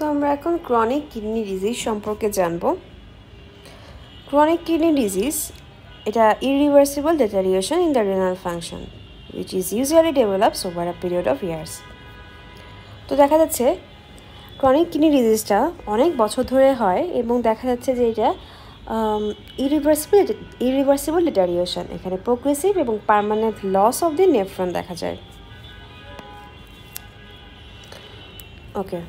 তো আমরা এখন ক্রনিক কিডনি ডিজিজ সম্পর্কে জানব। ক্রনিক কিডনি ডিজিজ এটা irreversible deterioration in the renal function which is usually develops over a period of years। তো দেখা যাচ্ছে ক্রনিক কিডনি ডিজিজটা অনেক বছর ধরে হয় এবং দেখা যাচ্ছে যে এটা irreversible deterioration, এখানে প্রোগ্রেসিভ এবং permanent loss of the nephron দেখা যায়। ওকে,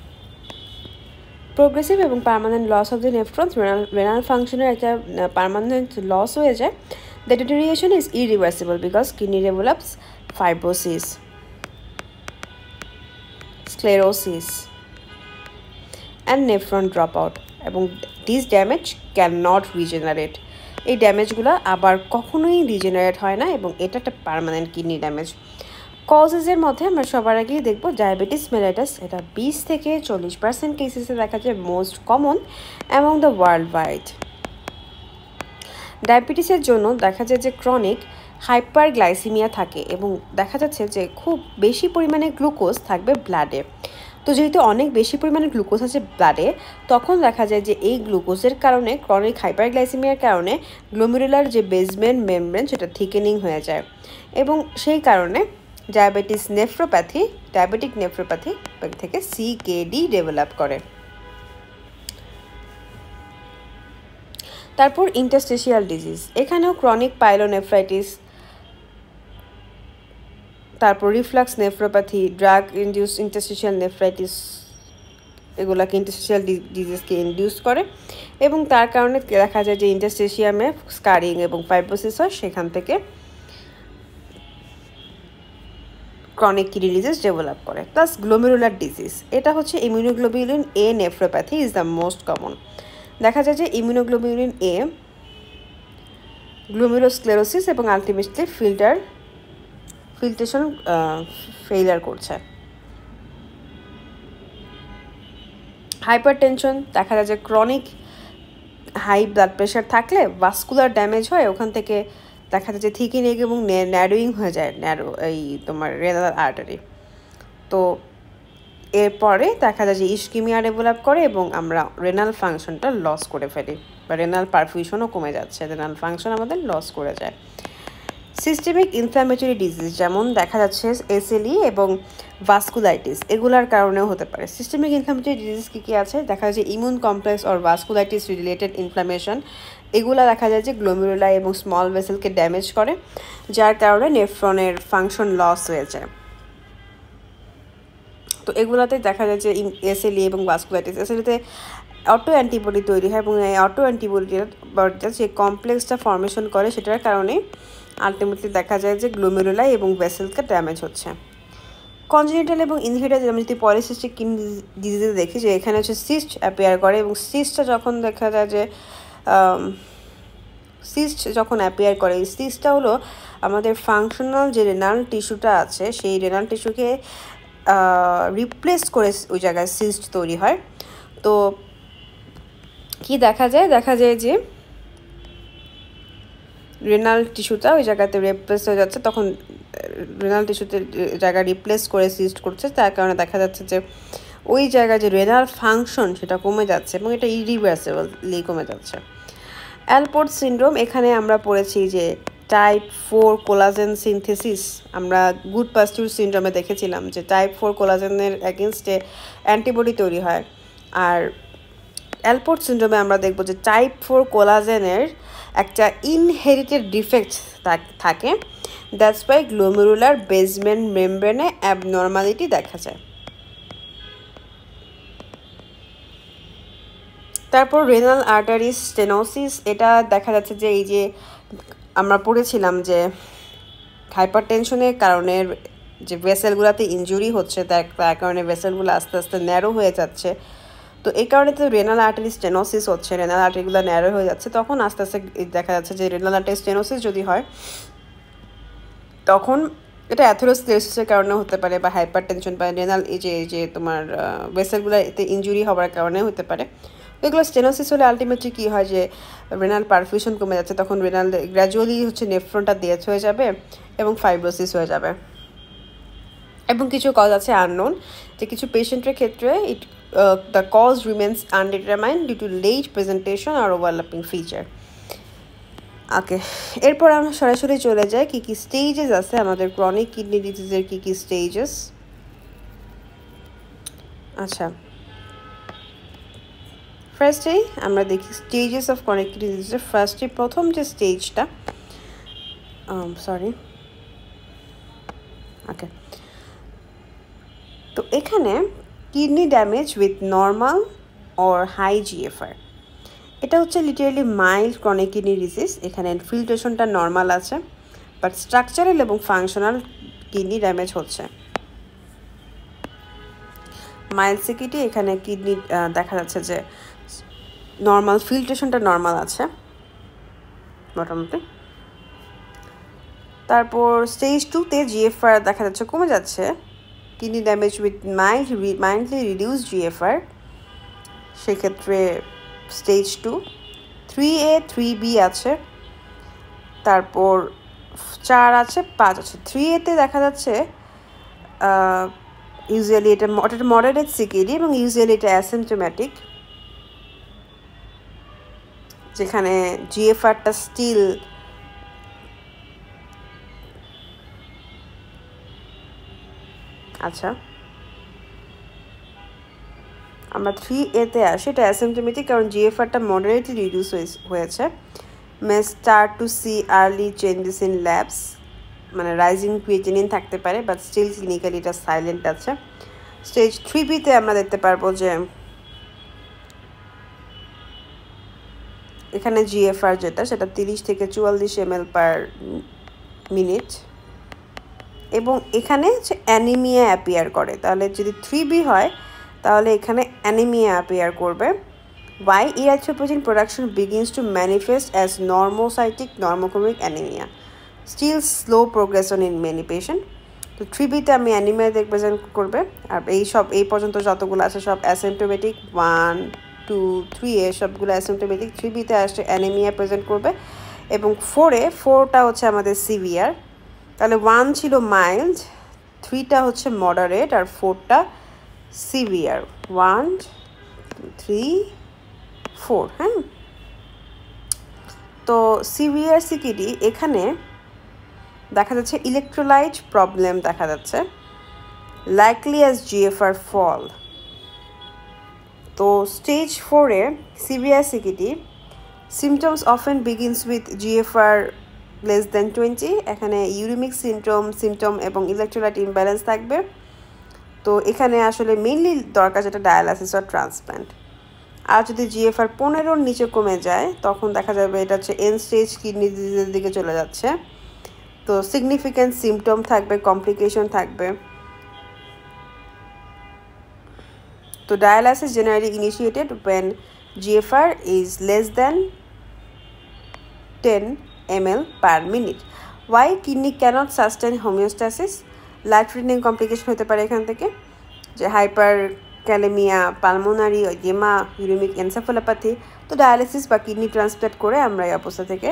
প্রোগ্রেসিভ এবং permanent loss of the nephrons renal ফাংশনের একটা পার্মানেন্ট লস হয়ে যায়। The deterioration is irreversible because kidney develops fibrosis, sclerosis and nephron drop out, এবং this damage can not regenerate. এই ড্যামেজগুলো আবার কখনোই রিজেনারেট হয় না এবং এটা একটা পার্মানেন্ট কিডনি ড্যামেজ। কজেসের মধ্যে আমরা সবার আগেই দেখব ডায়াবেটিস মেলাইটাস, এটা 20 থেকে 40% কেসেসে দেখা যায় most common among the world wide. ডায়াবেটিসের জন্য দেখা যায় যে ক্রনিক হাইপারগ্লাইসিমিয়া থাকে এবং দেখা যাচ্ছে যে খুব বেশি পরিমাণে গ্লুকোজ থাকবে ব্লাডে। তো যেহেতু অনেক বেশি পরিমাণে গ্লুকোজ আছে ব্লাডে, তখন দেখা যায় যে এই গ্লুকোজের কারণে ক্রনিক হাইপারগ্লাইসিমিয়ার কারণে গ্লোমেরুলার যে বেসমেন্ট মেমব্রেন সেটা থিকেনিং হয়ে যায় এবং সেই কারণে ডায়াবেটিক নেফ্রোপ্যাথি থেকে CKD ডেভেলপ করে। তারপর ইন্টারস্টিশিয়াল ডিজিজ, এখানেও ক্রনিক পাইলোনেফ্রাইটিস, তারপর reflux nephropathy, drug induce interstitial nephritis, এগুলাকে ইন্টারস্টিশিয়াল ডিজিজকে ইনডিউস করে এবং তার কারণে দেখা যায় যে ইন্টারস্টিশিয়ামে স্কারিং এবং ফাইব্রোসিস হয়, সেখান থেকে ক্রনিক কিডনি ডিজিজ ডেভেলপ করে। প্লাস গ্লোমেরুলার ডিজিজ, এটা হচ্ছে immunoglobulin A nephropathy is the most common. দেখা যায় যে ইমিউনোগ্লোবিউলিন A গ্লোমেরোস্ক্লেরোসিস এবং আলটিমেটলি ফিল্ট্রেশন ফেইলিয়ার করছে। হাইপারটেনশন, দেখা যায় যে ক্রনিক হাই ব্লাড প্রেশার থাকলে ভাস্কুলার ড্যামেজ হয়, ওখান থেকে দেখা যায় যে থিকেনিং এবং ন্যারোয়িং হয়ে যায় তোমার রেনাল আর্টারি। তো এরপরে দেখা যায় যে ইস্কিমিয়া ডেভেলপ করে এবং আমরা রেনাল ফাংশনটা লস করে ফেলি বা রেনাল পারফিউশনও কমে যাচ্ছে, রেনাল ফাংশন আমাদের লস করে যায়। সিস্টেমিক ইনফ্ল্যামেটরি ডিজিজ যেমন দেখা যাচ্ছে SLE এবং ভাস্কুলাইটিস, এগুলার কারণেও হতে পারে। সিস্টেমিক ইনফ্ল্যামেটরি ডিজিজ কী আছে, দেখা যায় যে immune complex or vasculitis related inflammation, এগুলা দেখা যায় যে গ্লোমেরুলাই এবং স্মল ভেসেলকে ড্যামেজ করে, যার কারণে নেফ্রনের ফাংশন লস হয়ে যায়। তো এগুলাতে দেখা যায় যে SLE এবং ভাস্কুলাইটিস, SLEতে অটো অ্যান্টিবডি তৈরি হয় এবং এই অটো অ্যান্টিবডিটা যে কমপ্লেক্সটা ফর্মেশন করে সেটার কারণে আলটিমেটলি দেখা যায় যে গ্লোমেরুলাই এবং ভেসেলকে ড্যামেজ হচ্ছে। কনজেনিটাল এবং ইনহেরিটেড, আমরা যদি পলিসিস্টিক কিডনি ডিজিজে দেখি যে এখানে হচ্ছে সিস্ট অ্যাপিয়ার করে এবং সিস্টটা যখন দেখা যায় যে সিস্ট যখন অ্যাপিয়ার করে, এই সিস্টটা হলো আমাদের ফাংশনাল যে রেনাল টিস্যুটা আছে সেই রেনাল টিস্যুকে রিপ্লেস করে ওই জায়গায় সিস্ট তৈরি হয়। তো কি দেখা যায় যে রেনাল টিস্যুটা ওই জায়গাতে রিপ্লেস হয়ে যাচ্ছে, তখন রেনাল টিস্যুতে জায়গা রিপ্লেস করে সিস্ট করছে, তার কারণে দেখা যাচ্ছে যে ওই জায়গায় যে রেনাল ফাংশন সেটা কমে যাচ্ছে এবং এটা ইরিভার্সিবলি কমে যাচ্ছে। অ্যালপোর্ট সিনড্রোম, এখানে আমরা পড়েছি যে টাইপ 4 কোলাজেন সিনথেসিস, আমরা গুড পাস্টিউর সিনড্রোমে দেখেছিলাম যে টাইপ 4 কোলাজেনের এগেনস্টে অ্যান্টিবডি তৈরি হয়। আর অ্যালপোর্ট সিনড্রোমে আমরা দেখব যে টাইপ 4 কোলাজেনের একটা ইনহেরিটেড ডিফেক্ট থাকে, দ্যাটস ওয়াই গ্লোমেরুলার বেসমেন্ট মেমব্রেনে অ্যাবনর্মালিটি দেখা যায়। তারপর রেনাল আর্টারি স্টেনোসিস, এটা দেখা যাচ্ছে যে এই যে আমরা পড়েছিলাম যে হাইপারটেনশনের কারণে যে ভেসেলগুলোতে ইনজুরি হচ্ছে, তার কারণে ভেসেলগুলো আস্তে আস্তে ন্যারো হয়ে যাচ্ছে। তো এই কারণে তো রেনাল আর্টারি স্টেনোসিস হচ্ছে, রেনাল আর্টারিগুলো ন্যারো হয়ে যাচ্ছে, তখন আস্তে আস্তে দেখা যাচ্ছে যে রেনাল আর্টারি স্টেনোসিস যদি হয় তখন এটা অ্যাথেরোস্ক্লেরোসিসের কারণে হতে পারে বা হাইপারটেনশন বা রেনাল এই যে তোমার ভেসেলগুলো এতে ইনজুরি হওয়ার কারণে হতে পারে। এগুলো স্টেনোসিস হলে আলটিমেটলি কী হয় যে রেনাল পারফিউশন কমে যাচ্ছে, তখন রেনাল গ্র্যাজুয়ালি হচ্ছে নেফ্রনটা ডেথ হয়ে যাবে এবং ফাইব্রোসিস হয়ে যাবে। এবং কিছু কজ আছে আননোন, যে কিছু পেশেন্টের ক্ষেত্রে the cause remains undetermined due to late presentation or overlapping feature. ওকে, এরপর আমরা সরাসরি চলে যাই কী কী স্টেজেস আছে আমাদের ক্রনিক কিডনি ডিজিজের কী কী স্টেজেস। আচ্ছা, ফার্স্টেই আমরা দেখি স্টেজেস অফ ক্রনিক কিডনি ডিজিজের। ফার্স্টে প্রথম যে স্টেজটা, ওকে, তো এখানে kidney damage with normal or high GFR, এটা হচ্ছে literally mild chronic kidney disease. এখানে ফিল্ট্রেশনটা নর্মাল আছে, বাট স্ট্রাকচারাল এবং ফাংশনাল কিডনি ড্যামেজ হচ্ছে। মাইল্ড সিকিটি, এখানে কিডনি দেখা যাচ্ছে যে নর্মাল ফিল্ট্রেশনটা নর্মাল আছে মোটামুটি। তারপর স্টেজ 2-তে জিএফআর দেখা যাচ্ছে কমে যাচ্ছে, kidney damage with mildly reduce GFR, সেক্ষেত্রে স্টেজ 2। 3A 3B আছে, তারপর 4 আছে, 5 আছে। 3A-তে দেখা যাচ্ছে ইউজুয়ালি এটা মডারেট সিকিডি এবং ইউজুয়ালি এটা অ্যাসিমটোম্যাটিক, যেখানে জিএফআরটা স্টিল আচ্ছা, আমরা 3A-তে আসি, এটা অ্যাসিমটোমেটিক কারণ জিএফআরটা মডারেটলি রিডিউস হয়েছে। May start to see early changes in labs, মানে রাইজিং ক্রিয়েটিনিন থাকতে পারে, বাট স্টিল ক্লিনিক্যালি এটা সাইলেন্ট আছে। স্টেজ 3B-তে আমরা দেখতে পারবো যে এখানে জিএফআর যেটা সেটা 30 থেকে 44 ml পার মিনিট, এবং এখানে যে অ্যানিমিয়া অ্যাপিয়ার করে। তাহলে যদি 3B হয় তাহলে এখানে অ্যানিমিয়া অ্যাপিয়ার করবে। Why erythropoietin production begins to manifest as normocytic normochromic anemia, still slow progression in many patient। তো 3B-তে আমি অ্যানিমিয়া প্রেজেন্ট করবে, আর এই পর্যন্ত যতগুলো আছে সব অ্যাসিমটোমেটিক। 1, 2, 3A সবগুলো অ্যাসিমটোমেটিক। 3B-তে আসছে অ্যানিমিয়া প্রেজেন্ট করবে, এবং 4টা হচ্ছে আমাদের সিভিয়ার। তাহলে 1 ছিল মাইল্ড, 3টা হচ্ছে মডারেট, আর 4টা সিভিয়ার। 1, 2, 3, 4। হ্যাঁ, তো সিভিয়ার সিকিডি এখানে দেখা যাচ্ছে ইলেকট্রোলাইট প্রবলেম দেখা যাচ্ছে, লাইকলি অ্যাজ জিএফআর ফল। তো স্টেজ 4-এ severe CKD symptoms often begins with GFR less than 20। এখানে ইউরিমিক সিমটম এবং ইলেকট্রোলাইট ইমব্যালেন্স থাকবে। তো এখানে আসলে মেইনলি দরকার যেটা ডায়ালাইসিস আর ট্রান্সপ্ল্যান্ট। আর যদি জিএফআর 15-র নিচে কমে যায় তখন দেখা যাবে এটা হচ্ছে এন্ড স্টেজ কিডনি ডিজিজের দিকে চলে যাচ্ছে। তো সিগনিফিক্যান্ট সিমটম থাকবে, কমপ্লিকেশন থাকবে। তো dialysis generally initiated when GFR is less than 10 ml per minute. Why kidney cannot sustain homeostasis? Life threatening complication হতে পারে এখান থেকে, যে hyperkalaemia, pulmonary oedema, uraemic encephalopathy. তো ডায়ালিসিস বা কিডনি ট্রান্সপ্ল্যান্ট করে আমরা এই অবস্থা থেকে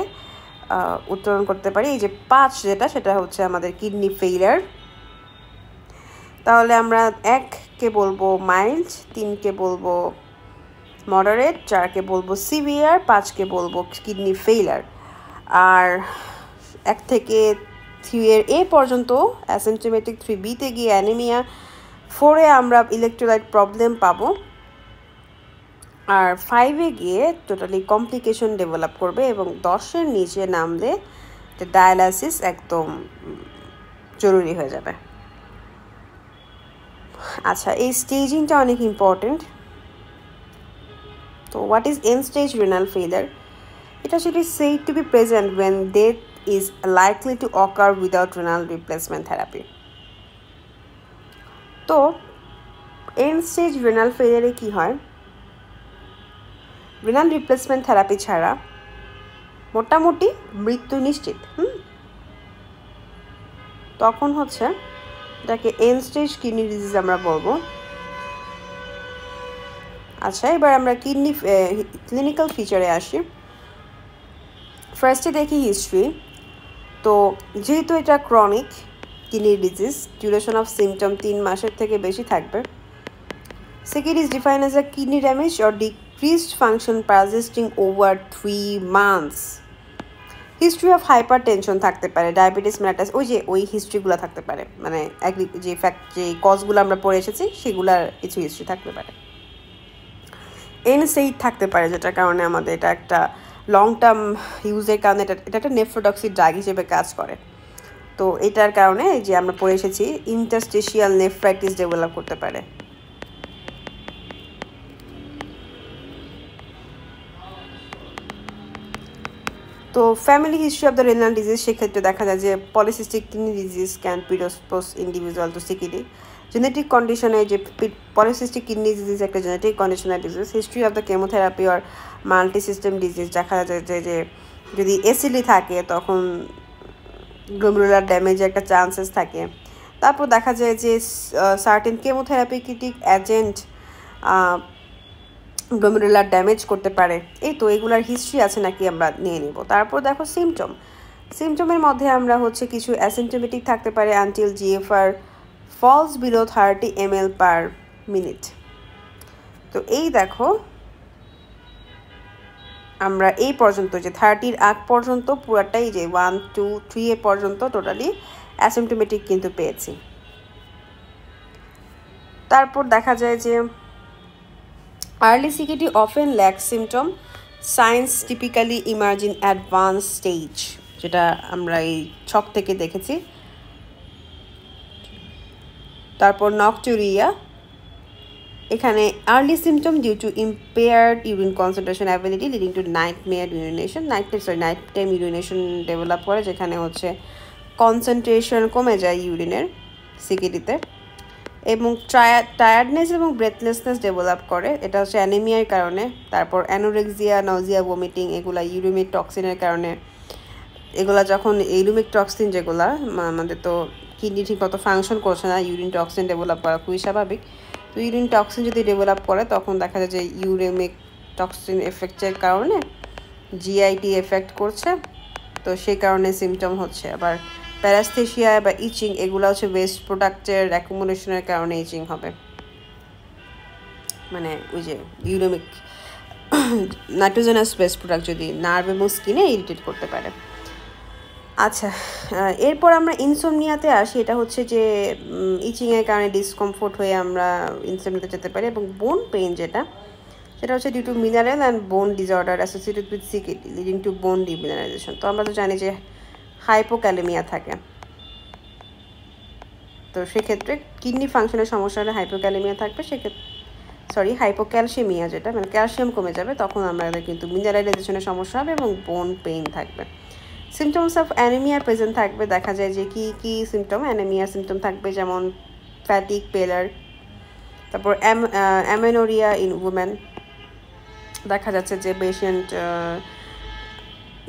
উত্তরণ করতে পারি। এই যে 5 সেটা হচ্ছে আমাদের কিডনি ফেইলিয়ার। তাহলে আমরা 1-কে বলবো মাইল্ড, 3-কে বলবো মডারেট, 4-কে বলবো সিভিয়ার, 5-কে বলবো কিডনি ফেইলিয়ার। আর 1 থেকে 3 এ পর্যন্ত অ্যাসিমটোমেটিক, 3B-তে গিয়ে অ্যানিমিয়া, 4-এ আমরা ইলেকট্রোলাইট প্রবলেম পাবো, আর 5-এ গিয়ে টোটালি কমপ্লিকেশন ডেভেলপ করবে, এবং 10-এর নিচে নামলে ডায়ালাইসিস একদম জরুরি হয়ে যাবে। আচ্ছা, এই স্টেজিংটা অনেক ইম্পর্টেন্ট। তো what is end stage renal failure? এটা আসলে said to be present when death is likely to occur without renal replacement therapy. তো এন্ড স্টেজ রেনাল ফেইলিয়ারে কি হয়? রেনাল রিপ্লেসমেন্ট থেরাপি ছাড়া মোটামুটি মৃত্যু নিশ্চিত। তখন হচ্ছে এটাকে এন্ড স্টেজ কিডনি ডিজিজ আমরা বলবো। আচ্ছা, এবার আমরা কিডনি ক্লিনিক্যাল ফিচারে আসি। ফার্স্টে দেখি হিস্ট্রি। তো যেহেতু এটা chronic kidney disease, duration of symptom 3 মাসের থেকে বেশি থাকবে। CKD is defined as a kidney damage or decreased function persisting over 3 months. History of hyper tension থাকতে পারে, ডায়াবেটিস মেলাটাস, ওই হিস্ট্রিগুলো থাকতে পারে, মানে যে কজগুলো আমরা পড়ে এসেছি সেগুলার কিছু হিস্ট্রি থাকতে পারে। এনসেইড থাকতে পারে, যেটার কারণে আমাদের এটা একটা লং টার্ম ইউজের কারণে এটা একটা নেফ্রোটক্সিক ড্রাগ হিসেবে কাজ করে। তো এটার কারণে যে আমরা পড়ে এসেছি ইন্টারস্টিশিয়াল নেফ্রাইটিস ডেভেলপ করতে পারে। তো family history of the renal disease, সেক্ষেত্রে দেখা যায় যে polycystic kidney disease can predispose individual to CKD. Genetic কন্ডিশনে যে পলিসিস্টিক কিডনি ডিজিজ একটা genetic conditional disease. History of the chemotherapy or multi system disease, দেখা যায় যে যদি এসিডি থাকে তখন গ্লোমেরুলার ড্যামেজের একটা চান্সেস থাকে। তারপর দেখা যায় যে certain chemotherapeutic agent glomerular damage করতে পারে। এই তো এগুলার হিস্ট্রি আছে নাকি আমরা নিয়ে নিব। তারপর দেখো সিমটমের মধ্যে আমরা হচ্ছে কিছু অ্যাসিমটোমেটিক থাকতে পারে until GFR false below 30 ml/min। তো এই দেখো আমরা এই পর্যন্ত যে 30 আগ পর্যন্ত পুরাটাই যে 1 2 3 এ পর্যন্ত টোটালি অ্যাসিমটোমেটিক কিন্তু পেয়েছি। তারপর দেখা যায় যে early CKD often lacks symptom, signs typically emerge in advanced stage, যেটা আমরা এই ছক থেকে দেখেছি। তারপর নকটুরিয়া, এখানে early symptom due to impaired urine concentration ability leading to nighttime urination develop করে, যেখানে হচ্ছে কনসেন্ট্রেশন কমে যায় ইউরিনের সিকিডিতে, এবং টায়ার্ডনেস এবং ব্রেথলেসনেস ডেভেলপ করে, এটা হচ্ছে অ্যানিমিয়ার কারণে। তারপর অ্যানোরেক্সিয়া, নজিয়া, ভমিটিং, এগুলা ইউরিমিক টক্সিনের কারণে। এগুলা যখন ইউরিমিক টক্সিন যেগুলা আমাদের তো কিডনি ঠিক মতো ফাংশন করছে না, ইউরিন টক্সিন ডেভেলপ করা খুবই স্বাভাবিক। তো ইউরিন টক্সিন যদি ডেভেলপ করে তখন দেখা যায় যে ইউরেমিক টক্সিন এফেক্টের কারণে জিআইটি এফেক্ট করছে, তো সেই কারণে সিমটম হচ্ছে। আবার প্যারাস্থেশিয়া বা ইচিং, এগুলো হচ্ছে ওয়েস্ট প্রোডাক্টের অ্যাকুমুলেশনের কারণে ইচিং হবে, মানে ওই যে ইউরেমিক নাইট্রোজেনাস ওয়েস্ট প্রোডাক্ট যদি নার্ভ এবং স্কিনে ইরিটেট করতে পারে। আচ্ছা, এরপর আমরা ইনসোমনিয়াতে আসি। এটা হচ্ছে যে ইচিংয়ের কারণে ডিসকমফোর্ট হয়ে আমরা ইনসোমনিয়াতে যেতে পারি। এবং বোন পেইন সেটা হচ্ছে due to mineral and bone disorder associated with CKD leading to bone demineralisation. তো আমরা তো জানি যে হাইপোক্যালেমিয়া থাকে, তো সেক্ষেত্রে কিডনি ফাংশনের সমস্যা হলে হাইপোক্যালেমিয়া থাকবে, সেক্ষেত্রে হাইপোক্যালসিমিয়া, যেটা মানে ক্যালসিয়াম কমে যাবে, তখন আমাদের কিন্তু মিনারেলাইজেশনের সমস্যা হবে এবং বোন পেইন থাকবে। সিমটমস অফ অ্যানিমিয়া প্রেজেন্ট থাকবে, দেখা যায় যে কী সিমটম অ্যানিমিয়ার সিমটম থাকবে, যেমন ফ্যাটিক, পেলার, তারপর অ্যামেনোরিয়া ইন উমেন, দেখা যাচ্ছে যে patient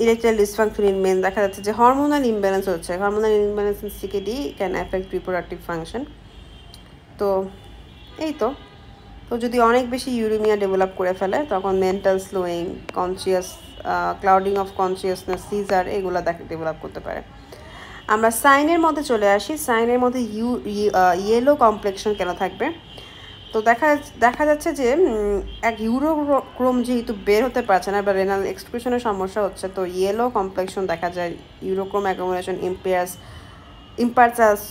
erectile dysfunction in men, দেখা যাচ্ছে যে হরমোনাল ইমব্যালেন্স হচ্ছে। Hormonal imbalance in CKD can affect reproductive function. তো এই তো যদি অনেক বেশি ইউরিমিয়া ডেভেলপ করে ফেলে তখন mental slowing, conscious clouding of consciousness, seizure, এগুলো ডেভেলপ করতে পারে। আমরা সাইনের মধ্যে চলে আসি। সাইনের মধ্যে ইয়েলো কমপ্লেক্সন কেন থাকবে? তো দেখা যাচ্ছে যে এক ইউরোক্রোম যেহেতু বের হতে পারছে না বা রেনাল এক্সক্রিশনের সমস্যা হচ্ছে, তো ইয়েলো কমপ্লেক্সন দেখা যায়। Urochrome accumulation imparts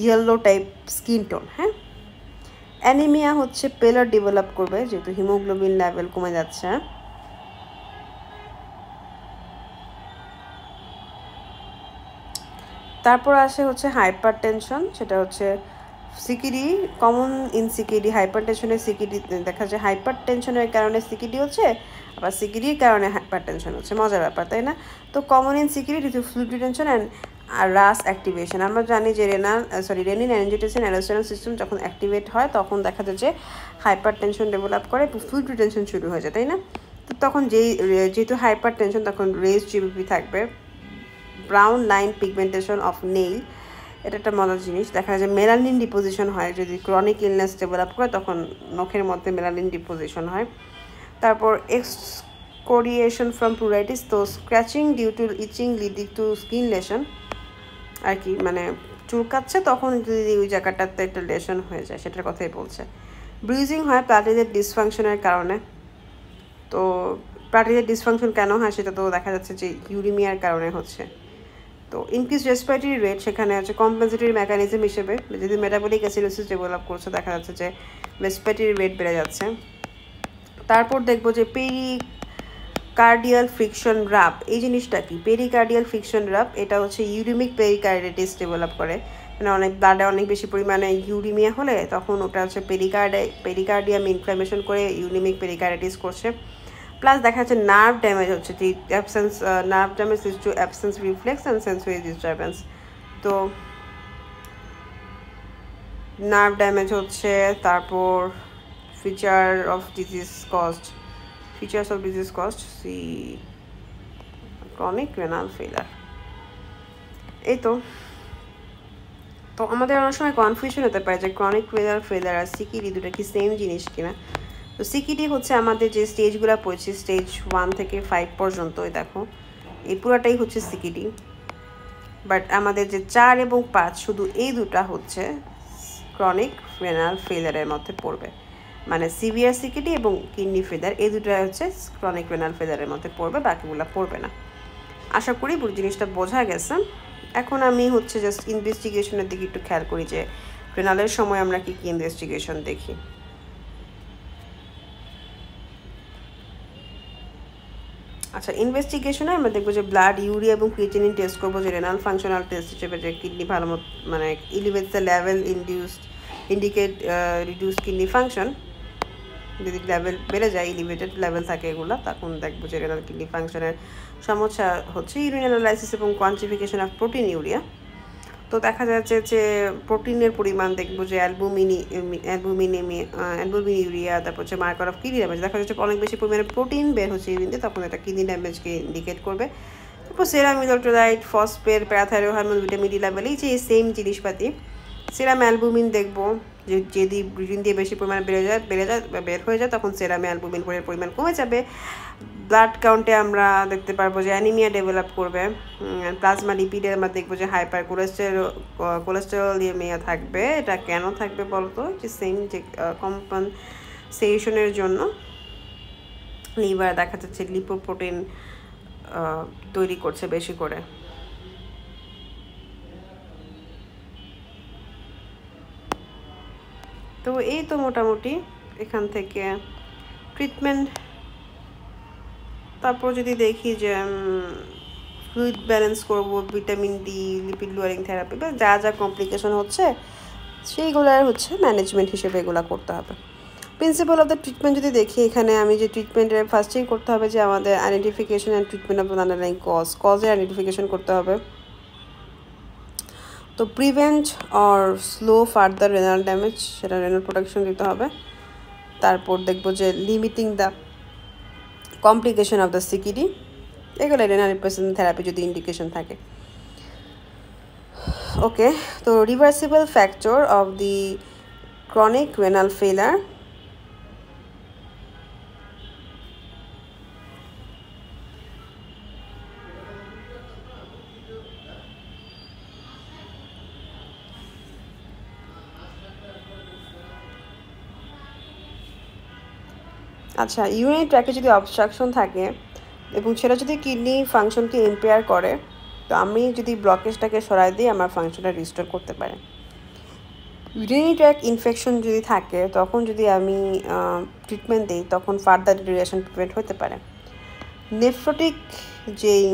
yellow type skin tone. হ্যাঁ, অ্যানিমিয়া হচ্ছে পেলার ডেভেলপ করবে যেহেতু হিমোগ্লোবিন লেভেল কমে যাচ্ছে। তারপর আসে হচ্ছে হাইপার টেনশন, সেটা হচ্ছে CKD common in CKD. Hyper টেনশনের সিকিডি দেখা যায় হাইপার টেনশনের কারণে সিকিডি হচ্ছে, আবার সিকিডির কারণে হাইপার টেনশন হচ্ছে, মজার ব্যাপার তাই না? তো common in CKD due to fluid retention and RAAS activation. আমরা জানি যে রেনিন অ্যানজিওটেনসিন অ্যালোস্টেরন সিস্টেম যখন অ্যাক্টিভেট হয় তখন দেখা যায় যে হাইপার টেনশন ডেভেলপ করে, ফ্লুইড রিটেনশন শুরু হয়ে যায়, তাই না? তো তখন যেহেতু হাইপার টেনশন তখন রেজ জিবিপি থাকবে। Brown line pigmentation of nail, এটা একটা মজার জিনিস। দেখা যায় মেলানিন ডিপোজিশন হয়, যদি ক্রনিক ইলনেস ডেভেলপ করে তখন নখের মধ্যে মেলানিন ডিপোজিশন হয়। তারপর এক্সকোরিয়েশন ফ্রম প্লুরাইটিস, তো scratching due to itching leading to skin lesion আর কি, মানে চুলকাচ্ছে তখন যদি ওই জায়গাটাতে একটা লেশন হয়ে যায়, সেটার কথাই বলছে। ব্রুজিং হয় প্লাটিজের ডিসফাংশনের কারণে। তো প্লাটিজের ডিসফাংশন কেন হয় সেটা তো দেখা যাচ্ছে যে ইউরিমিয়ার কারণে হচ্ছে। তো ইনক্রিজ রেসপিরেটরি রেট সেখানে হচ্ছে কম্পেনসেটরি মেকানিজম হিসেবে, যদি মেটাবলিক অ্যাসিডোসিস ডেভেলপ করছে দেখা যাচ্ছে যে রেসপিরেটরি রেট বেড়ে যাচ্ছে। তারপর দেখবো যে পেরিকার্ডিয়াল ফ্রিকশন রাব, এই জিনিসটা কি? পেরিকার্ডিয়াল ফ্রিকশন রাব এটা হচ্ছে ইউরিমিক পেরিকার্ডিটিস ডেভেলপ করে, মানে অনেক ব্লাডে অনেক বেশি পরিমাণে ইউরিমিয়া হলে তখন ওটা হচ্ছে পেরিকার্ডিয়াম ইনফ্লামেশন করে ইউরিমিক পেরিকার্ডিটিস করছে। প্লাস দেখা যাচ্ছে নার্ভ ড্যামেজ হচ্ছে, যে absence nerve damage is to absence reflex and sensory disturbance. তো নার্ভ ড্যামেজ হচ্ছে। তারপর features of disease cost see chronic renal failure. এই তো আমাদের অনেক সময় কনফিউশন হতে পারে যে ক্রনিক রেনাল ফেলার আর সিকিডি দুটো কি সেম জিনিস কিনা। তো সিকিডি হচ্ছে আমাদের যে স্টেজগুলো পড়েছি, স্টেজ 1 থেকে 5 পর্যন্ত, দেখো এই পুরাটাই হচ্ছে সিকিডি। বাট আমাদের যে 4 এবং 5 শুধু এই দুটা হচ্ছে ক্রনিক রেনাল ফেলারের মধ্যে পড়বে, মানে সিভিয়ার সিকিডি এবং কিডনি ফেলার এই দুটো হচ্ছে ক্রনিক রেনাল ফেলারের মধ্যে পড়বে, বাকিগুলো পড়বে না। আশা করি পুরো জিনিসটা বোঝা গেছে। এখন আমি হচ্ছে জাস্ট ইনভেস্টিগেশনের দিকে একটু খেয়াল করি যে রেনালের সময় আমরা কি ইনভেস্টিগেশন দেখি। আচ্ছা, ইনভেস্টিগেশনে আমরা দেখবো যে ব্লাড, ইউরিয়া এবং ক্রিয়েটিনিন টেস্ট করবো, যে রেনাল ফাংশনাল টেস্ট হিসেবে যে কিডনি ভালো মতো মানে elevates the level indicate reduce kidney function. যদি লেভেল বেড়ে যায়, এলিভেটেড লেভেল থাকে এগুলো, তখন দেখবো যে রেনাল কিডনি ফাংশনের সমস্যা হচ্ছে। ইউরিন অ্যানালাইসিস এবং কোয়ান্টিফিকেশন অফ প্রোটিন ইউরিয়া। তো দেখা যাচ্ছে যে প্রোটিনের পরিমাণ দেখবো যে অ্যালবুমিন ইউরিয়া, তারপর হচ্ছে মার্কার অফ কিডনি ড্যামেজ। দেখা যাচ্ছে অনেক বেশি পরিমাণে প্রোটিন বের হচ্ছে ইউরিনতে, তখন এটা কিডনি ড্যামেজকে ইন্ডিকেট করবে। তারপর serum electrolyte, phosphate, parathyroid hormone, vitamin D level, এই যে সেম জিনিসপাতি। সেরাম অ্যালবুমিন দেখবো যদি ইউরিন দিয়ে বেশি পরিমাণে বের হয়ে যায় তখন সেরামে অ্যালবুমিনের পরিমাণ কমে যাবে। ব্লাড কাউন্টে আমরা দেখতে পারবো যে অ্যানিমিয়া ডেভেলপ করবে। প্লাজমা লিপিডে আমরা দেখবো যে হাইপার কোলেস্টেরলিমিয়া থাকবে। এটা কেন থাকবে বলতো? যে সেম যে কম্পেনসেশনের জন্য লিভার দেখা যাচ্ছে লিপোপ্রোটিন তৈরি করছে বেশি করে। তো এই তো মোটামুটি এখান থেকে ট্রিটমেন্ট। তারপর যদি দেখি যে ফ্লুইড ব্যালেন্স করব, vitamin D, lipid lowering therapy, বা যা যা কমপ্লিকেশন হচ্ছে সেইগুলোর হচ্ছে ম্যানেজমেন্ট হিসেবে এগুলো করতে হবে। প্রিন্সিপাল অফ দ্য ট্রিটমেন্ট যদি দেখি, এখানে আমি যে ট্রিটমেন্টের ফার্স্টেই করতে হবে যে আমাদের identification and treatment of underlying কজের আইডেন্টিফিকেশন করতে হবে। তো prevent or slow further renal damage, সেটা রেনাল প্রোটেকশন দিতে হবে। তারপর দেখবো যে limiting the complication of the CKD, এগুলো রেনাল রিপ্লেসমেন্ট থেরাপি যদি ইন্ডিকেশন থাকে। ওকে, তো reversible fracture of the chronic renal failure, আচ্ছা, ইউরিনারি ট্র্যাকে যদি অবস্ট্রাকশন থাকে এবং সেটা যদি কিডনি ফাংশনকে ইম্পেয়ার করে, তো আমি যদি ব্লকেজটাকে সরাই দিই আমার ফাংশনটা রিস্টোর করতে পারে। ইউরিনারি ট্র্যাক ইনফেকশন যদি থাকে তখন যদি আমি ট্রিটমেন্ট দিই তখন ফার্দার ডিউরেশন প্রিভেন্ট হতে পারে। নেফ্রোটিক যেই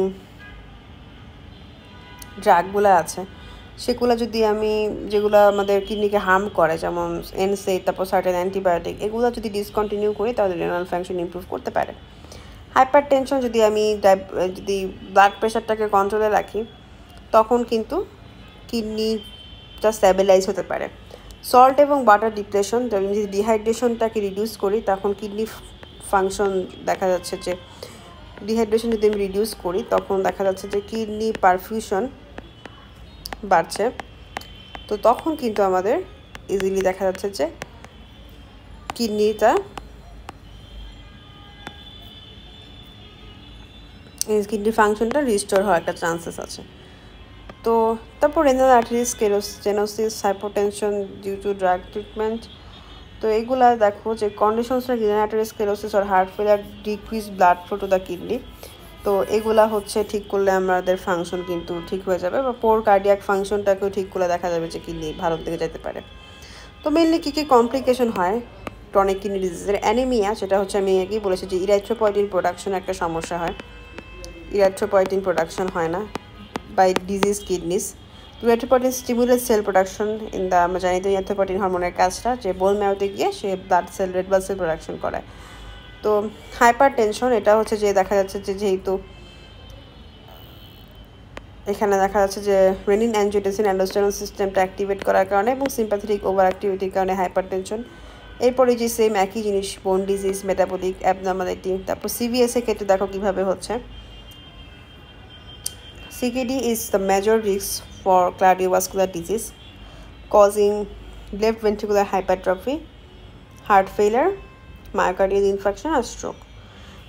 ড্রাগগুলো আছে সেগুলো যদি আমি, যেগুলো আমাদের কিডনিকে হার্ম করে, যেমন এনসেড, তারপর সার্টেন অ্যান্টিবায়োটিক, এগুলো যদি ডিসকন্টিনিউ করি তাহলে রেনাল ফাংশন ইমপ্রুভ করতে পারে। হাইপার টেনশন যদি আমি যদি ব্লাড প্রেশারটাকে কন্ট্রোলে রাখি তখন কিন্তু কিডনিটা স্ট্যাবিলাইজ হতে পারে। সল্ট এবং বাটার ডিপ্রেশন, যদি ডিহাইড্রেশনটাকে রিডিউস করি তখন কিডনি ফাংশন দেখা যাচ্ছে যে ডিহাইড্রেশন যদি আমি রিডিউস করি তখন দেখা যাচ্ছে যে কিডনি পারফিউশন বাড়ছে। তো তখন কিন্তু আমাদের ইজিলি দেখা যাচ্ছে যে কিডনি ফাংশনটা রিস্টোর হওয়ার একটা চান্সেস আছে। তো তারপর renal artery stenosis, hypotension due to drug treatment. তো এগুলা দেখো যে conditions like renal artery sclerosis or heart failure decrease blood flow to the kidney. তো এগুলা হচ্ছে ঠিক করলে আমাদের ফাংশন কিন্তু ঠিক হয়ে যাবে, বা পোর কার্ডিয়াক ফাংশনটাকেও ঠিক করলে দেখা যাবে যে কিডনি ভালোর দিকে যেতে পারে। তো মেনলি কী কী কমপ্লিকেশন হয় ক্রনিক কিডনি ডিজিজের? অ্যানিমিয়া, যেটা হচ্ছে আমি আগেই বলেছি যে ইরাইথ্রোপয়েটিন প্রোডাকশন একটা সমস্যা হয়, ইরাইথ্রোপয়েটিন প্রোডাকশন হয় না by disease kidneys. Erythropoietin stimulate cell production in the, আমরা জানি তো ইরাইথ্রোপয়েটিন হরমোনের কাজটা যে বোন ম্যারোতে গিয়ে সে blood cell, red blood cell production করায়। তো হাইপার টেনশন, এটা হচ্ছে যে দেখা যাচ্ছে যে যেহেতু এখানে দেখা যাচ্ছে যে রেনিন অ্যাঞ্জিওটেনসিন অ্যান্ডোস্টেরন সিস্টেমটা অ্যাক্টিভেট করার কারণে এবং সিম্প্যাথেটিক ওভার অ্যাক্টিভিটির কারণে হাইপার টেনশন। এরপরে যে সেম একই জিনিস বোন ডিজিজ, মেটাবলিক অ্যাবনর্মালিটি। তারপর সিভিএস এর ক্ষেত্রে দেখো কীভাবে হচ্ছে। CKD is the major risk for cardiovascular disease, causing left ventricular hypertrophy, heart failure, myocardial infarction, or stroke.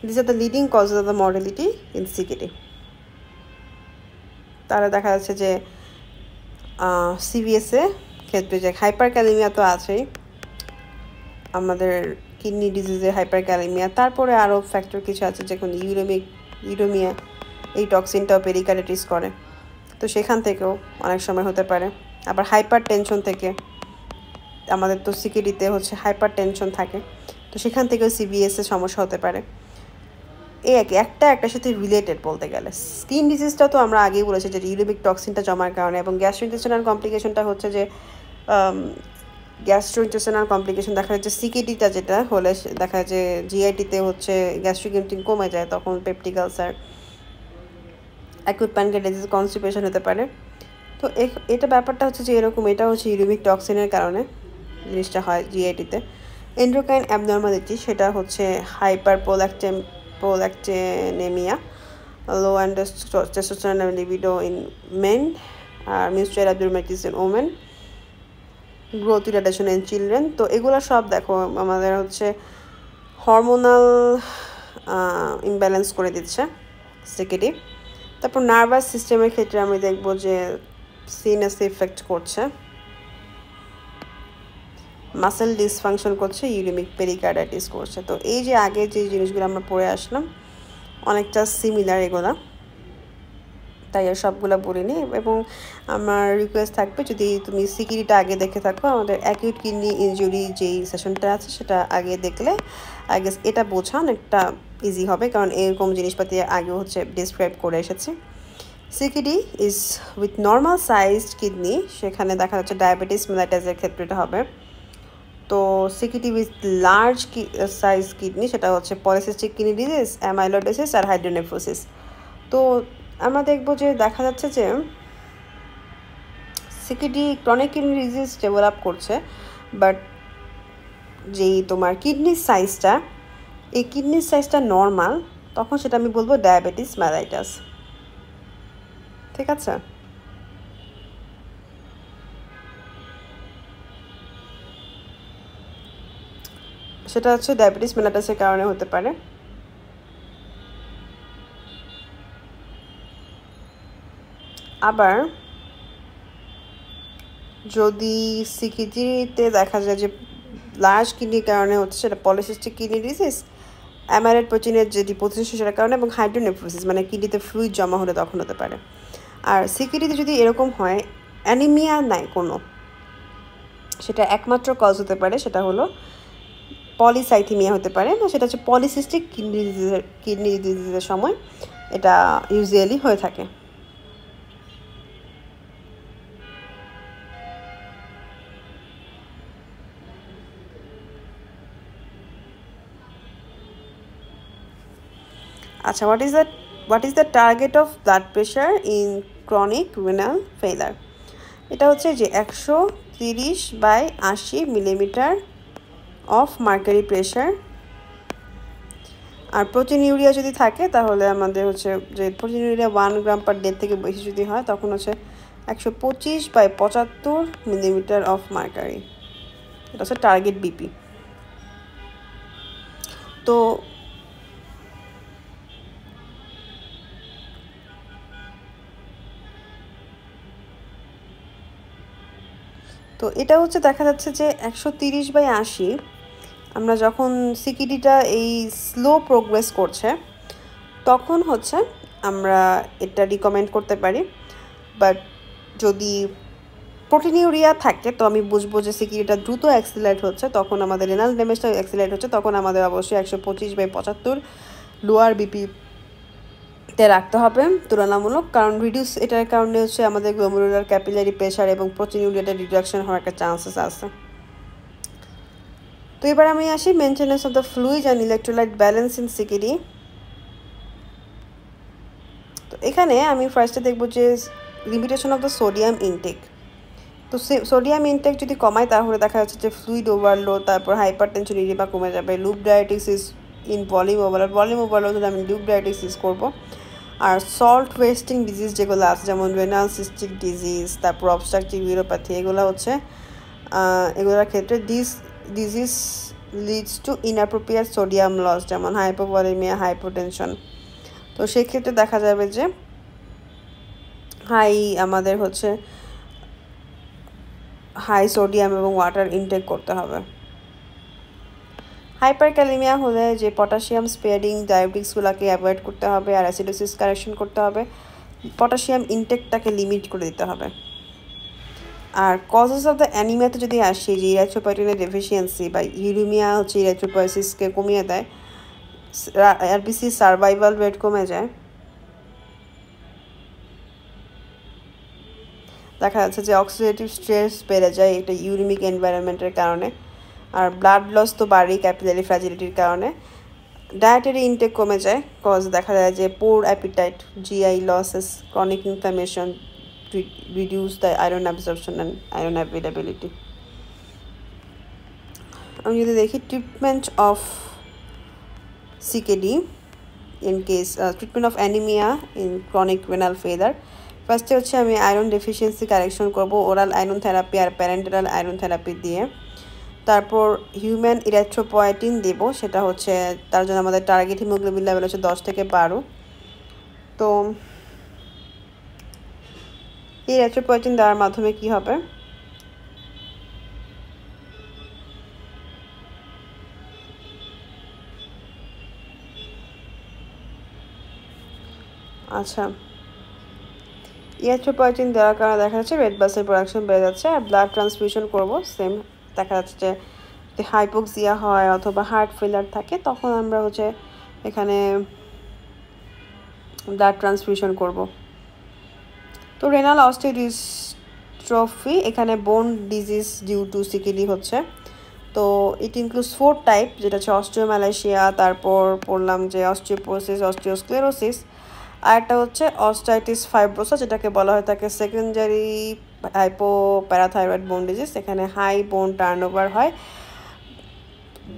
These are the leading causes of the mortality in CKD. তাহলে দেখা যাচ্ছে যে সিভিএসে ক্ষেত্রে যে হাইপার ক্যালেমিয়া তো আছেই, আমাদের কিডনি ডিজিজে হাইপার ক্যালেমিয়া, তারপরে আরও ফ্যাক্টর কিছু আছে যেমন ইউরেমিয়া, এই টক্সিনটাও পেরিকার্ডিটিস করে, তো সেখান থেকেও অনেক সময় হতে পারে। আবার হাইপার টেনশন থেকে, আমাদের তো সিকিডিতে হচ্ছে হাইপার টেনশন থাকে, তো সেখান থেকেও সিভিএসের সমস্যা হতে পারে। এই একটার সাথে রিলেটেড বলতে গেলে স্কিন ডিজিজটা তো আমরা আগেই বলেছি যে ইউরেমিক টক্সিনটা জমার কারণে, এবং গ্যাস্ট্রোইন্টেস্টিনাল কমপ্লিকেশনটা হচ্ছে যে গ্যাস্ট্রোইন্টেস্টিনাল কমপ্লিকেশন দেখা যাচ্ছে সিকিডিটা যেটা হলে দেখা যায় যে জিআইটিতে হচ্ছে গ্যাস্ট্রিক এমটিং কমে যায়, তখন peptic ulcer, acute pancreatitis, constipation হতে পারে। তো এটা ব্যাপারটা হচ্ছে যে এরকম, এটা হচ্ছে ইউরেমিক টক্সিনের কারণে জিনিসটা হয় জিআইটিতে। এন্ডোক্রাইন অ্যাবনর্মালিটি, সেটা হচ্ছে hyper prolactinemia, low testosterone and libido in men, menstrual abnormalities in women, growth retardation in children। তো এগুলো সব দেখো আমাদের হচ্ছে হরমোনাল ইমব্যালেন্স করে দিচ্ছে সিকিডি। তারপর নার্ভাস সিস্টেমের ক্ষেত্রে আমি দেখব যে সিনাস এফেক্ট করছে, মাসেল ডিসফাংশন করছে, ইউরেমিক পেরিকার্ডাইটিস করছে। তো এই যে আগে যে জিনিসগুলো আমরা পড়ে আসলাম অনেকটা সিমিলার এগুলো, তাই আর সবগুলো বলিনি। এবং আমার রিকোয়েস্ট থাকবে যদি তুমি সিকিডিটা আগে দেখে থাকো, আমাদের অ্যাকিউট কিডনি ইনজুরি যেই সেশনটা আছে সেটা আগে দেখলে আগে এটা বোঝা অনেকটা ইজি হবে, কারণ এরকম জিনিসপাতি আগে হচ্ছে ডিসক্রাইব করে এসেছি। CKD is with normal sized kidney, সেখানে দেখা যাচ্ছে ডায়াবেটিস মেলাইটাসের ক্ষেত্রে এটা হবে। তো CKD with large size kidney, সেটা হচ্ছে পলিসিস্টিক কিডনি ডিজিজ, অ্যামাইলোডোসিস আর হাইড্রোনেফ্রোসিস। তো আমরা দেখব যে দেখা যাচ্ছে যে CKD chronic kidney disease develop করছে, বাট যেই তোমার কিডনির সাইজটা, এই কিডনির সাইজটা নর্মাল, তখন সেটা আমি বলবো ডায়াবেটিস মেলাইটাস। ঠিক আছে? সেটা হচ্ছে ডায়াবেটিস মেলাইটাসের কারণে হতে পারে। আবার যদি সিকিডিতে দেখা যায় যে লার্জ কিডনির কারণে হচ্ছে, সেটা পলিসিস্টিক কিডনি ডিজিজ, অ্যামাইলয়েড প্রোটিনের যে ডিপোজিশন সেটার কারণে, এবং হাইড্রোনেফ্রোসিস মানে কিডনিতে ফ্লুইড জমা হলে তখন হতে পারে। আর সিকিডিতে যদি এরকম হয় অ্যানিমিয়া নাই কোনো, সেটা একমাত্র কজ হতে পারে সেটা হলো পলিসাইথেমিয়া হতে পারে, না সেটা হচ্ছে পলিসিস্টিক কিডনি ডিজিজের সময় এটা ইউজুয়ালি হয়ে থাকে। আচ্ছা, what is the target of blood pressure in chronic renal failure? এটা হচ্ছে যে 130/80 মিলিমিটার অফ মার্কারি প্রেশার। আর প্রোটিনিউরিয়া যদি থাকে তাহলে আমাদের হচ্ছে যে প্রোটিনিউরিয়া 1 গ্রাম পার ডে থেকে বেশি যদি হয় তখন হচ্ছে 125/75 মিলিমিটার অফ মার্কারি, এটা হচ্ছে টার্গেট বিপি। তো তো এটা হচ্ছে দেখা যাচ্ছে যে 130/80 আমরা যখন সিকিডিটা এই স্লো প্রোগ্রেস করছে তখন হচ্ছে আমরা এটা রিকমেন্ড করতে পারি। বাট যদি প্রোটিনিউরিয়া থাকে তো আমি বুঝবো যে সিকিডিটা দ্রুত অ্যাক্সিলারেট হচ্ছে, তখন আমাদের রেনাল ড্যামেজটা অ্যাক্সিলারেট হচ্ছে, তখন আমাদের অবশ্যই 125/75 লোয়ার বিপিতে রাখতে হবে তুলনামূলক। কারণ রিডিউস এটার কারণে হচ্ছে আমাদের গ্লোমেরুলার ক্যাপিলারি প্রেশার এবং প্রোটিনিউরিয়াটা রিডাকশন হওয়ার একটা চান্সেস আছে। তো এবার আমি আসি maintenance of the fluid and electrolyte balance in CKD. তো এখানে আমি ফার্স্টে দেখবো যে limitation of the sodium intake. তো সোডিয়াম ইনটেক যদি কমায় তাহলে দেখা যাচ্ছে যে ফ্লুইড ওভারলোড, তারপর হাইপারটেনশন ইডিমা কমে যাবে। Loop diabetes is in volume overload হলে আমি লুপ ডায়াবেটিস ইউজ করবো। আর সল্ট ওয়েস্টিং ডিজিজ যেগুলো আছে যেমন রেনাল সিস্টিক ডিজিজ, তারপর অবস্ট্রাকটিভ ইউরোপ্যাথি, এগুলো হচ্ছে এগুলোর ক্ষেত্রে disease leads to inappropriate sodium loss, যেমন হাইপোভলিমিয়া, হাইপোটেনশন। তো সেক্ষেত্রে দেখা যাবে যে আমাদের হচ্ছে হাই সোডিয়াম এবং ওয়াটার ইনটেক করতে হবে। হাইপারক্যালেমিয়া হলে যে পটাশিয়াম স্পেয়ারিং ডায়াবেটিক্সগুলোকে অ্যাভয়েড করতে হবে আর অ্যাসিডোসিস কারেকশন করতে হবে, পটাশিয়াম ইনটেকটাকে লিমিট করে দিতে হবে। আর কজেস অফ দ্য অ্যানিমিয়াতে যদি আসি, যে ইরিথ্রোপয়েটিনের ডেফিসিয়েন্সি বা ইউরিমিয়া হচ্ছে ইরিথ্রোপয়েসিসকে কমিয়ে দেয়, আরবিসি সার্ভাইভাল রেট কমে যায়, দেখা যাচ্ছে যে অক্সিডেটিভ স্ট্রেস বেড়ে যায় এটা ইউরিমিক এনভায়রনমেন্টের কারণে। আর ব্লাড লস তো বাড়েই ক্যাপিলারি ফ্র্যাজিলিটির কারণে। ডায়েটারি ইনটেক কমে যায়, কজ দেখা যায় যে poor appetite, GI losses, chronic inflammation, reduce the iron absorption and iron availability. আমি যদি দেখি treatment of CKD in case treatment of anaemia in chronic renal failure, ফার্স্টে হচ্ছে আমি আয়রন ডেফিসিয়েন্সি কারেকশন করব ওরাল আয়রন থেরাপি আর parenteral iron therapy দিয়ে। তারপর হিউম্যান ইরিথ্রোপয়েটিন দেব, সেটা হচ্ছে তার জন্য আমাদের টার্গেট হিমোগ্লোবিন লেভেল হচ্ছে 10 থেকে 12। তো এই ইরিথ্রোপয়েটিন দেওয়ার মাধ্যমে কি হবে, আচ্ছা ইরিথ্রোপয়েটিন দেওয়ার কারণে দেখা যাচ্ছে রেড ব্লাড সেল প্রোডাকশন বেড়ে যাচ্ছে। আর ব্লাড ট্রান্সফিউশন করব, সেম দেখা যাচ্ছে যে যদি হাইপোক্সিয়া হয় অথবা হার্ট ফেলার থাকে তখন আমরা হচ্ছে এখানে ব্লাড ট্রান্সফিউশন করব। তো রেনাল অস্টিওডিস্ট্রফি এখানে বোন ডিজিজ ডিউ টু সিকিডি হচ্ছে। তো ইট ইনক্লুডস 4 টাইপ, যেটা হচ্ছে অস্টিওম্যালাইশিয়া, তারপর পড়লাম যে অস্টিওপোরোসিস, অস্টিওস্ক্লেরোসিস, আর একটা হচ্ছে অস্টাইটিস ফাইব্রোসা, যেটাকে বলা হয় থাকে সেকেন্ডারি হাইপোপ্যারাথাইরয়েড বোন ডিজিজ। এখানে হাই বোন টার্নওভার হয়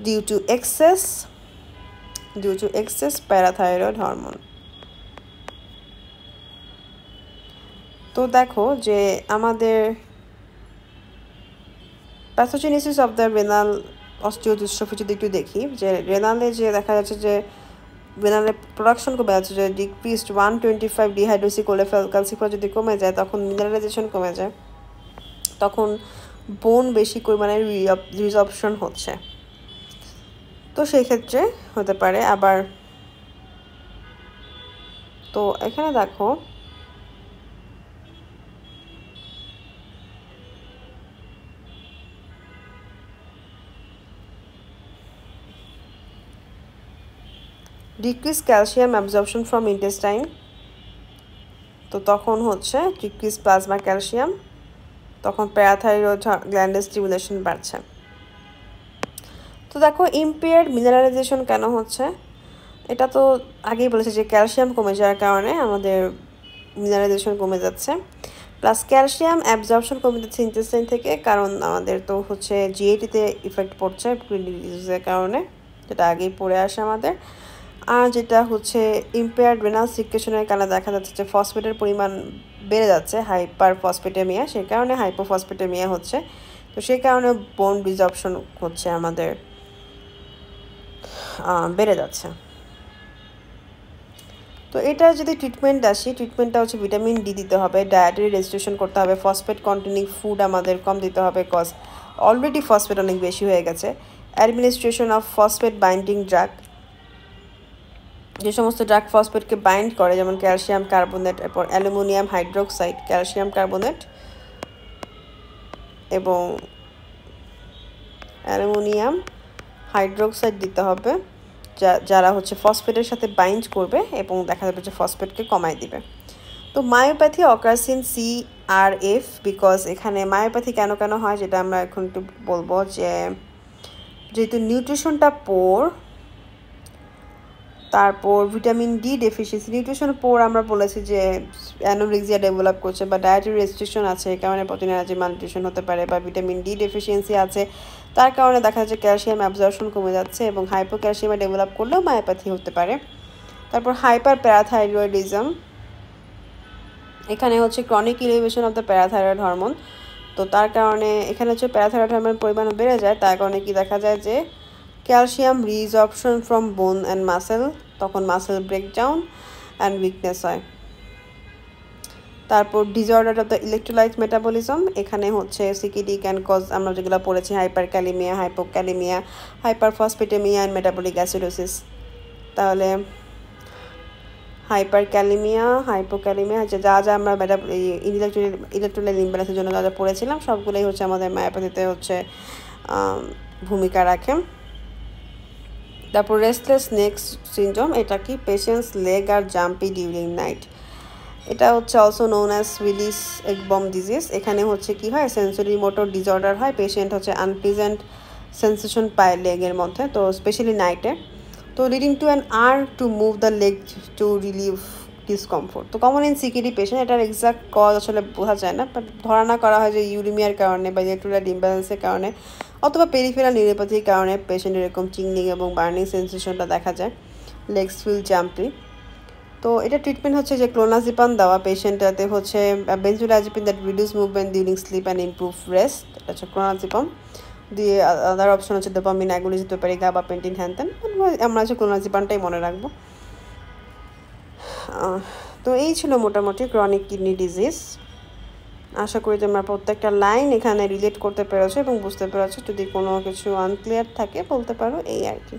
due to excess parathyroid hormone. তো দেখো যে আমাদের pathogenesis of the renal osteodystrophy যদি একটু দেখি, যে রেনালে যে দেখা যাচ্ছে যে রেনালের প্রোডাকশন কমে যাচ্ছে, যে ডিক্রিজড 125 ডিহাইড্রোসি ক্যালসিফার যদি কমে যায় তখন মিনারেলাইজেশন কমে যায়, তখন বোন বেশি পরিমাণে রিজর্পশন হচ্ছে। তো সেই ক্ষেত্রে হতে পারে আবার। তো এখানে দেখো decrease calcium absorption from intestine, তো তখন হচ্ছে ডিক্রিজ প্লাজমা ক্যালসিয়াম, তখন প্যারাথাইরয়েড গ্ল্যান্ডের স্টিমুলেশন বাড়ছে। তো দেখো ইম্পেয়ার্ড মিনারেলাইজেশন কেন হচ্ছে, এটা তো আগেই বলেছি যে ক্যালসিয়াম কমে যাওয়ার কারণে আমাদের মিনারেলাইজেশন কমে যাচ্ছে, প্লাস ক্যালসিয়াম অ্যাবজর্পশন কমে যাচ্ছে ইন্টেস্টাইন থেকে, কারণ আমাদের তো হচ্ছে জিএটিতে ইফেক্ট পড়ছে কিডনি ডিজিজের কারণে, যেটা আগেই পড়ে আসে আমাদের। আর যেটা হচ্ছে ইম্পেয়ার্ড রেনাল সিক্রেশনের কারণে দেখা যাচ্ছে যে ফসফেটের পরিমাণ বেড়ে যাচ্ছে, হাইপার ফসফেটেমিয়া, সেই কারণে হাইপোফসফেটেমিয়া হচ্ছে। তো সেই কারণে বোন রিজর্পশন হচ্ছে আমাদের বেড়ে যাচ্ছে। তো তো এটা যদি ট্রিটমেন্ট আসি, ট্রিটমেন্টটা হচ্ছে ভিটামিন ডি দিতে হবে, ডায়েটারি রেস্ট্রিকশন করতে হবে, ফসফেট কন্টেনিং ফুড আমাদের কম দিতে হবে কজ অলরেডি ফসফেট অনেক বেশি হয়ে গেছে, administration of phosphate binding drug, যে সমস্ত ড্রাগ ফসফেটকে বাইন্ড করে যেমন ক্যালসিয়াম কার্বনেট, এরপর অ্যালুমিনিয়াম হাইড্রোক্সাইড, ক্যালসিয়াম কার্বনেট এবং অ্যালুমিনিয়াম হাইড্রোক্সাইড দিতে হবে, যারা হচ্ছে ফসফেটের সাথে বাইন্ড করবে এবং দেখা যাবে যে ফসফেটকে কমায় দিবে। তো myopathy occurs in CRF because এখানে মায়োপ্যাথি কেন কেন হয় যেটা আমরা এখন একটু বলবো, যে যেহেতু নিউট্রিশনটা পোর, তারপর ভিটামিন ডি ডেফিসিয়েন্সি, নিউট্রিশন পোর আমরা বলেছি যে অ্যানোরেক্সিয়া ডেভেলপ করছে বা ডায়েটারি রেস্ট্রিকশন আছে, এই কারণে প্রোটিন এনার্জি মালনিউট্রিশন হতে পারে, বা ভিটামিন ডি ডেফিসিয়েন্সি আছে তার কারণে দেখা যাচ্ছে ক্যালসিয়াম অ্যাবজর্পশন কমে যাচ্ছে এবং হাইপোক্যালসিয়ামে ডেভেলপ করলেও মায়োপ্যাথি হতে পারে। তারপর হাইপার প্যারাথাইরয়েডিজম, এখানে হচ্ছে chronic elevation of the parathyroid hormone, তো তার কারণে এখানে হচ্ছে প্যারাথাইরয়েড হরমোনের পরিমাণ বেড়ে যায়, তার কারণে কি দেখা যায় যে calcium resorption from bone and muscle, তখন মাসেল ব্রেকডাউন অ্যান্ড উইকনেস হয়। তারপর disorder of the electrolyte metabolism, এখানে হচ্ছে সিকিডি ক্যান কজ, আমরা যেগুলো পড়েছি hyperkalaemia, hypokalaemia, hyperphosphataemia and metabolic acidosis. তাহলে হাইপার ক্যালিমিয়া, হাইপোক্যালিমিয়া হচ্ছে যা যা আমরা ইলেকট্রোলাইট ইমব্যালেন্সের জন্য যা যা পড়েছিলাম সবগুলোই হচ্ছে আমাদের মায়োপ্যাথিতে হচ্ছে ভূমিকা রাখে। তারপর রেস্টলেস নেক সিনড্রোম, এটা কি patients leg are jumpy during night, এটা হচ্ছে also known as Willis Ekbom disease. এখানে হচ্ছে কি হয়, সেন্সরি মোটর ডিসঅর্ডার হয়, পেশেন্ট হচ্ছে আনপ্লিজেন্ট সেন্সেশন পায় লেগের মধ্যে, তো স্পেশালি নাইটে, তো leading to an urge to move the leg to relieve discomfort. তো কমন ইন সিকিডি পেশেন্ট, এটার এক্সাক্ট কজ আসলে বোঝা যায় না, বাট ধারণা করা হয় যে ইউরিমিয়ার কারণে বা ইলেকট্রোলাইট ইমব্যালেন্সের কারণে অথবা পেরিফেরাল নিউরোপ্যাথির কারণে পেশেন্টের এরকম চিংলিং এবং বার্নিং সেন্সেশনটা দেখা যায়, লেগস ফিল জাম্পি। তো এটা ট্রিটমেন্ট হচ্ছে যে ক্লোনাজিপাম দেওয়া পেশেন্টটাতে হচ্ছে benzodiazepine that reduce movement during sleep and improve rest, এটা হচ্ছে ক্লোনাজিপাম দিয়ে। আদার অপশন হচ্ছে ডোপামিন অ্যাগোনিস্ট হতে পারে, গাবাপেন্টিন হ্যানতেন, আমরা হচ্ছে ক্লোনাজিপামটাই মনে রাখবো। তো এই ছিল মোটামুটি ক্রনিক কিডনি ডিজিজ। আশা করি তোমরা প্রত্যেকটা লাইন এখানে রিলেট করতে পেরেছো এবং বুঝতে পেরেছো, যদি কোনো কিছু আনক্লিয়ার থাকে বলতে পারো, এই আর কি।